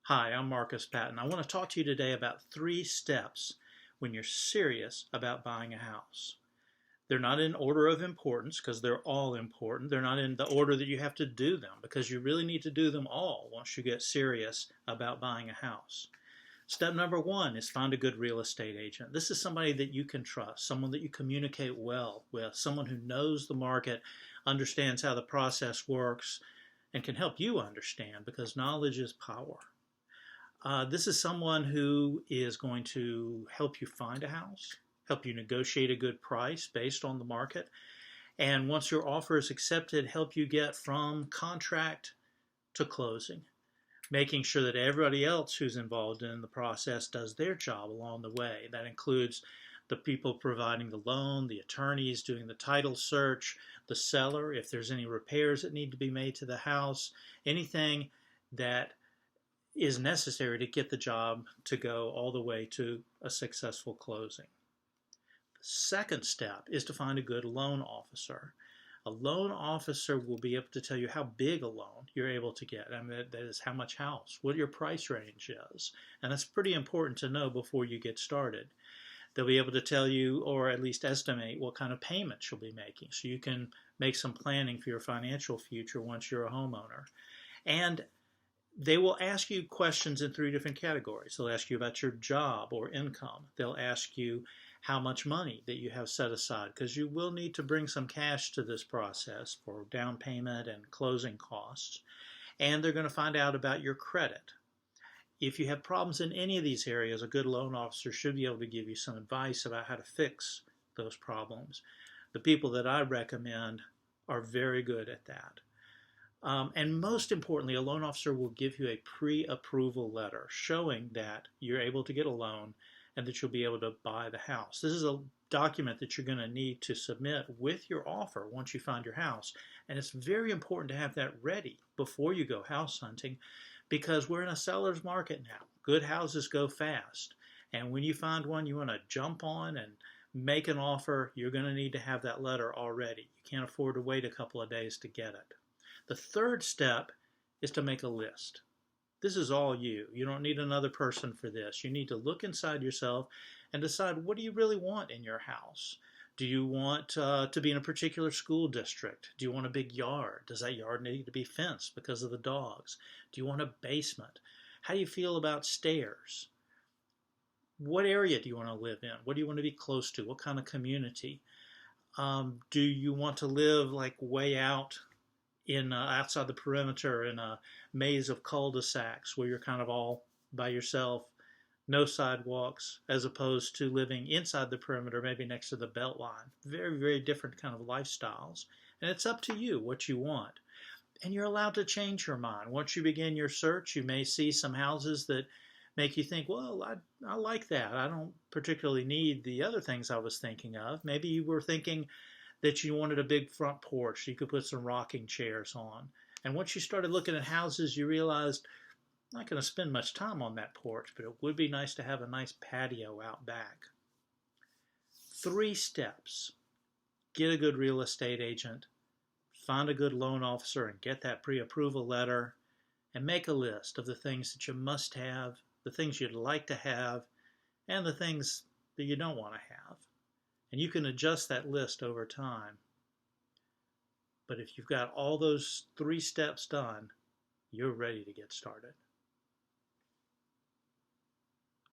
Hi, I'm Marcus.Patton. I want to talk to you today about 3 steps when you're serious about buying a house. They're not in order of importance because they're all important. They're not in the order that you have to do them because you really need to do them all once you get serious about buying a house. Step number 1 is find a good real estate agent. This is somebody that you can trust, someone that you communicate well with, someone who knows the market, understands how the process works, and can help you understand because knowledge is power. This is someone who is going to help you find a house, help you negotiate a good price based on the market, and once your offer is accepted, help you get from contract to closing, making sure that everybody else who's involved in the process does their job along the way. That includes the people providing the loan, the attorneys doing the title search, the seller, if there's any repairs that need to be made to the house, anything that is necessary to get the job to go all the way to a successful closing. The second step is to find a good loan officer. A loan officer will be able to tell you how big a loan you're able to get. I mean, that is how much house, what your price range is. And that's pretty important to know before you get started. They'll be able to tell you, or at least estimate, what kind of payments you'll be making so you can make some planning for your financial future once you're a homeowner. And they will ask you questions in 3 different categories. They'll ask you about your job or income. They'll ask you how much money that you have set aside, because you will need to bring some cash to this process for down payment and closing costs. And they're going to find out about your credit. If you have problems in any of these areas, a good loan officer should be able to give you some advice about how to fix those problems. The people that I recommend are very good at that. And most importantly, a loan officer will give you a pre-approval letter showing that you're able to get a loan and that you'll be able to buy the house. This is a document that you're going to need to submit with your offer once you find your house. And it's very important to have that ready before you go house hunting because we're in a seller's market now. Good houses go fast. And when you find one you want to jump on and make an offer, you're going to need to have that letter already. You can't afford to wait a couple of days to get it. The third step is to make a list. This is all you. You don't need another person for this. You need to look inside yourself and decide, what do you really want in your house? Do you want to be in a particular school district? Do you want a big yard? Does that yard need to be fenced because of the dogs? Do you want a basement? How do you feel about stairs? What area do you want to live in? What do you want to be close to? What kind of community? Do you want to live like way out in outside the perimeter in a maze of cul-de-sacs where you're kind of all by yourself, no sidewalks, as opposed to living inside the perimeter, maybe next to the belt line? Very, very different kind of lifestyles. And it's up to you what you want. And you're allowed to change your mind. Once you begin your search, you may see some houses that make you think, well, I like that. I don't particularly need the other things I was thinking of. Maybe you were thinking that you wanted a big front porch so you could put some rocking chairs on. And once you started looking at houses, you realized, I'm not going to spend much time on that porch, but it would be nice to have a nice patio out back. 3 steps. Get a good real estate agent, find a good loan officer and get that pre-approval letter, and make a list of the things that you must have, the things you'd like to have, and the things that you don't want to have. And you can adjust that list over time. But if you've got all those 3 steps done, you're ready to get started.